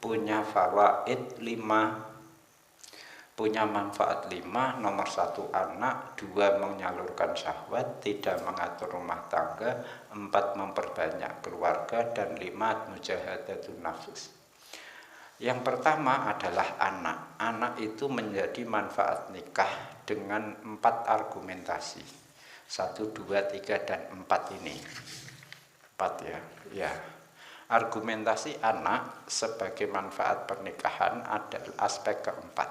punya fawaid 5, punya manfaat 5. Nomor 1 anak, 2 menyalurkan syahwat, 3 mengatur rumah tangga, 4 memperbanyak keluarga, dan 5 mujahadatun nafs. Yang pertama adalah anak. Anak itu menjadi manfaat nikah dengan 4 argumentasi. 1, 2, 3, dan 4 ini. 4 ya. Ya. Argumentasi anak sebagai manfaat pernikahan adalah aspek keempat.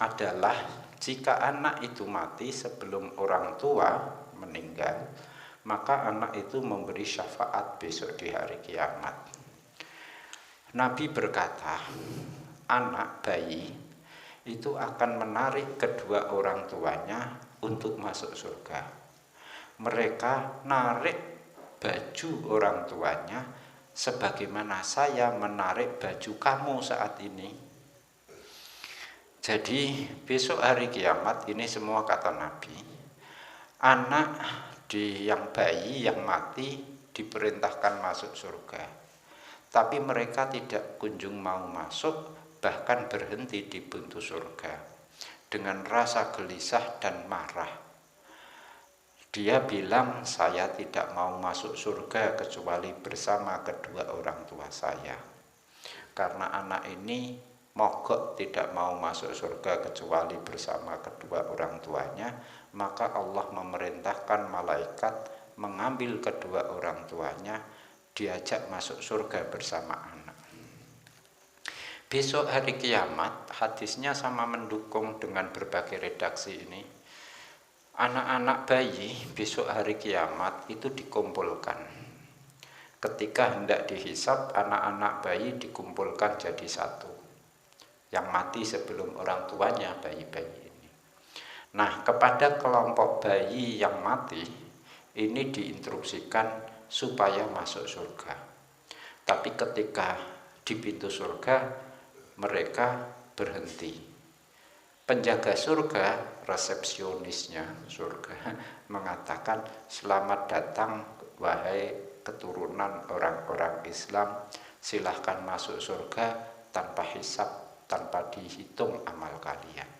Adalah jika anak itu mati sebelum orang tua meninggal, maka anak itu memberi syafaat besok di hari kiamat. Nabi berkata, anak bayi itu akan menarik kedua orang tuanya untuk masuk surga. Mereka narik baju orang tuanya sebagaimana saya menarik baju kamu saat ini. Jadi besok hari kiamat ini semua kata Nabi, anak yang bayi yang mati diperintahkan masuk surga. Tapi mereka tidak kunjung mau masuk, bahkan berhenti di pintu surga dengan rasa gelisah dan marah. Dia bilang, saya tidak mau masuk surga kecuali bersama kedua orang tua saya. Karena anak ini mogok tidak mau masuk surga kecuali bersama kedua orang tuanya, maka Allah memerintahkan malaikat mengambil kedua orang tuanya, diajak masuk surga bersama anak. Besok hari kiamat, hadisnya sama mendukung dengan berbagai redaksi ini. Anak-anak bayi besok hari kiamat itu dikumpulkan. Ketika hendak dihisab, anak-anak bayi dikumpulkan jadi satu. Yang mati sebelum orang tuanya bayi-bayi ini. Nah, kepada kelompok bayi yang mati, ini diinstruksikan supaya masuk surga. Tapi ketika di pintu surga, mereka berhenti. Penjaga surga, resepsionisnya surga, mengatakan, selamat datang wahai keturunan orang-orang Islam, silahkan masuk surga tanpa hisab, tanpa dihitung amal kalian.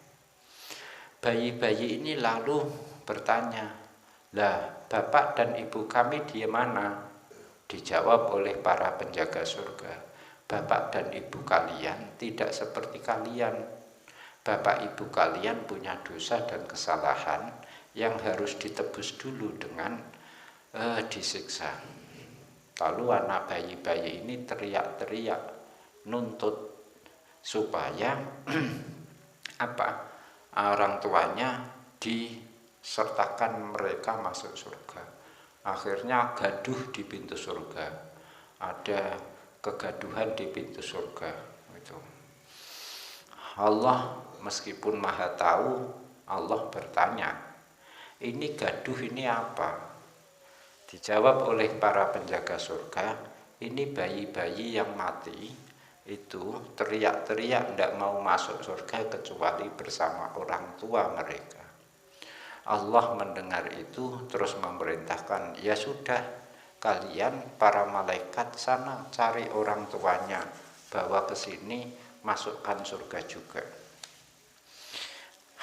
Bayi-bayi ini lalu bertanya, lah, bapak dan ibu kami di mana? Dijawab oleh para penjaga surga, bapak dan ibu kalian tidak seperti kalian. Bapak ibu kalian punya dosa dan kesalahan yang harus ditebus dulu dengan disiksa. Lalu anak bayi-bayi ini teriak-teriak nuntut supaya orang tuanya disertakan mereka masuk surga. Akhirnya gaduh di pintu surga. Ada kegaduhan di pintu surga. Itu. Allah meskipun maha tahu, Allah bertanya, ini gaduh ini apa? Dijawab oleh para penjaga surga, ini bayi-bayi yang mati itu teriak-teriak tidak mau masuk surga kecuali bersama orang tua mereka. Allah mendengar itu terus memerintahkan, ya sudah, kalian para malaikat sana cari orang tuanya, bawa ke sini, masukkan surga juga.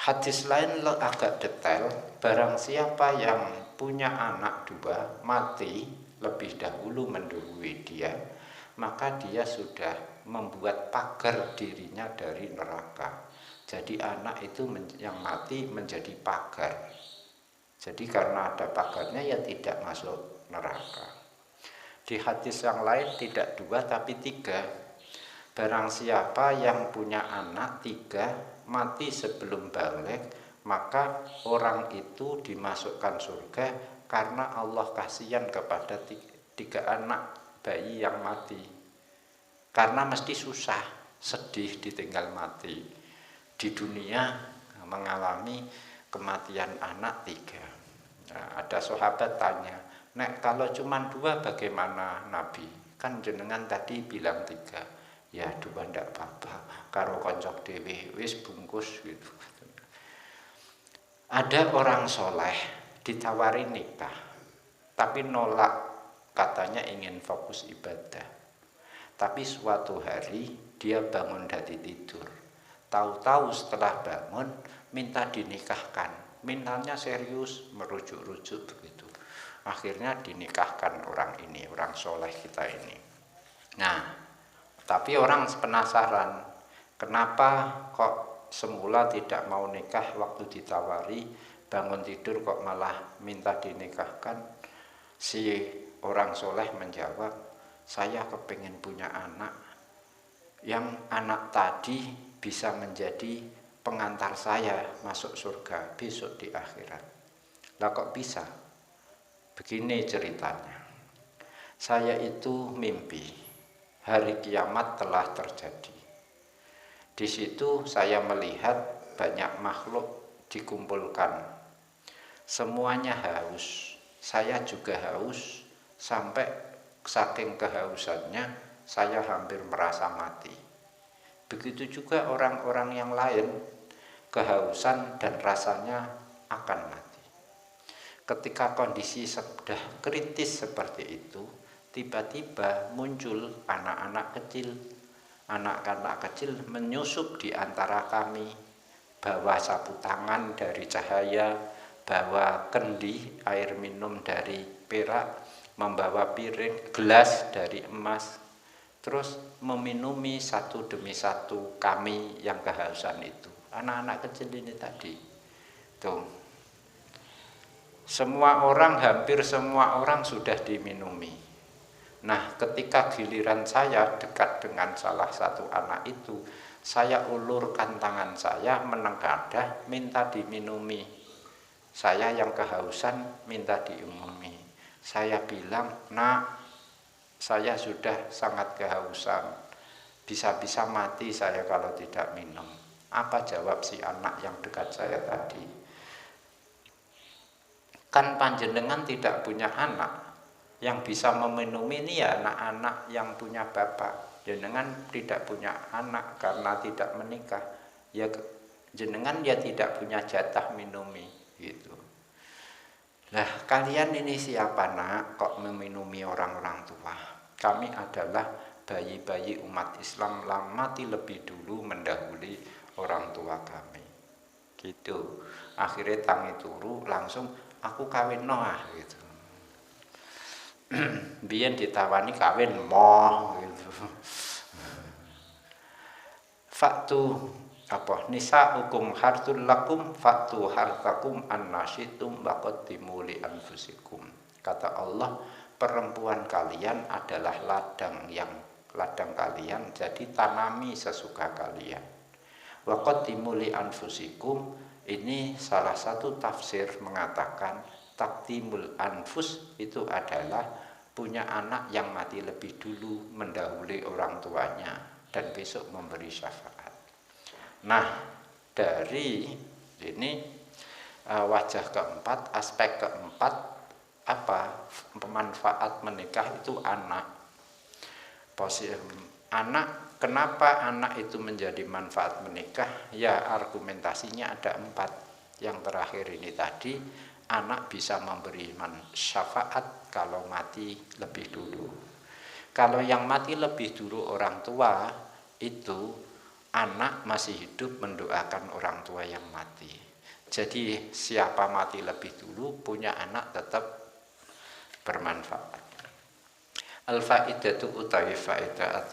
Hadis lain agak detail, barang siapa yang punya anak 2 mati lebih dahulu mendahului dia, maka dia sudah membuat pagar dirinya dari neraka. Jadi anak itu yang mati menjadi pagar. Jadi karena ada pagarnya ya tidak masuk neraka. Di hadis yang lain tidak 2 tapi 3. Barang siapa yang punya anak 3 mati sebelum balik, maka orang itu dimasukkan surga karena Allah kasihan kepada 3 anak bayi yang mati. Karena mesti susah, sedih ditinggal mati. Di dunia mengalami kematian anak 3. Nah, ada sahabat tanya, nek kalau cuma 2 bagaimana Nabi? Kan jenengan tadi bilang 3. Ya 2 ndak apa-apa, karo koncok dewe wis bungkus gitu. Ada orang soleh ditawari nikah, tapi nolak, katanya ingin fokus ibadah. Tapi suatu hari dia bangun dari tidur. Tahu-tahu setelah bangun minta dinikahkan. Mintanya serius, merujuk-rujuk begitu. Akhirnya dinikahkan orang ini, orang soleh kita ini. Nah, tapi orang penasaran, kenapa kok semula tidak mau nikah waktu ditawari, bangun tidur kok malah minta dinikahkan? Si orang soleh menjawab, saya kepingin punya anak, yang anak tadi bisa menjadi pengantar saya masuk surga besok di akhirat. Lah kok bisa? Begini ceritanya. Saya itu mimpi hari kiamat telah terjadi. Di situ saya melihat banyak makhluk dikumpulkan. Semuanya haus. Saya juga haus sampai saking kehausannya saya hampir merasa mati. Begitu juga orang-orang yang lain kehausan dan rasanya akan mati. Ketika kondisi sudah kritis seperti itu, tiba-tiba muncul anak-anak kecil. Anak-anak kecil menyusup di antara kami, bawa sapu tangan dari cahaya, bawa kendi air minum dari perak, membawa piring, gelas dari emas, terus meminumi satu demi satu kami yang kehausan itu. Anak-anak kecil ini tadi tuh, hampir semua orang sudah diminumi. Nah, ketika giliran saya dekat dengan salah satu anak itu, saya ulurkan tangan saya menengadah minta diminumi. Saya yang kehausan minta diminumi. Saya bilang, "Nak, saya sudah sangat kehausan, bisa-bisa mati saya kalau tidak minum." Apa jawab si anak yang dekat saya tadi? Kan panjenengan tidak punya anak, yang bisa meminumi ini ya anak-anak yang punya bapak. Jenengan tidak punya anak karena tidak menikah, ya jenengan ya tidak punya jatah minumi gitu. Lah kalian ini siapa nak kok meminumi orang-orang tua? Kami adalah bayi-bayi umat Islam yang mati lebih dulu mendahului orang tua kami. Gitu. Akhirnya tangi turu langsung aku kawin Noah gitu. Biyen ditawani kawin moh gitu. Faktu nisaukum hartul lakum faktu hartakum annasyitum baqaddimu li anfusikum. Kata Allah, perempuan kalian adalah ladang kalian, jadi tanami sesuka kalian. Waqaddimu li anfusikum, ini salah satu tafsir mengatakan taqdimul anfus itu adalah punya anak yang mati lebih dulu mendahului orang tuanya dan besok memberi syafaat. Nah, dari ini wajah keempat, aspek keempat, pemanfaat menikah itu anak. Anak, kenapa anak itu menjadi manfaat menikah? Ya argumentasinya ada 4. Yang terakhir ini tadi, anak bisa memberi syafaat kalau mati lebih dulu. Kalau yang mati lebih dulu orang tua, itu anak masih hidup mendoakan orang tua yang mati. Jadi siapa mati lebih dulu, punya anak tetap bermanfaat. Al-faidatu utawi faedah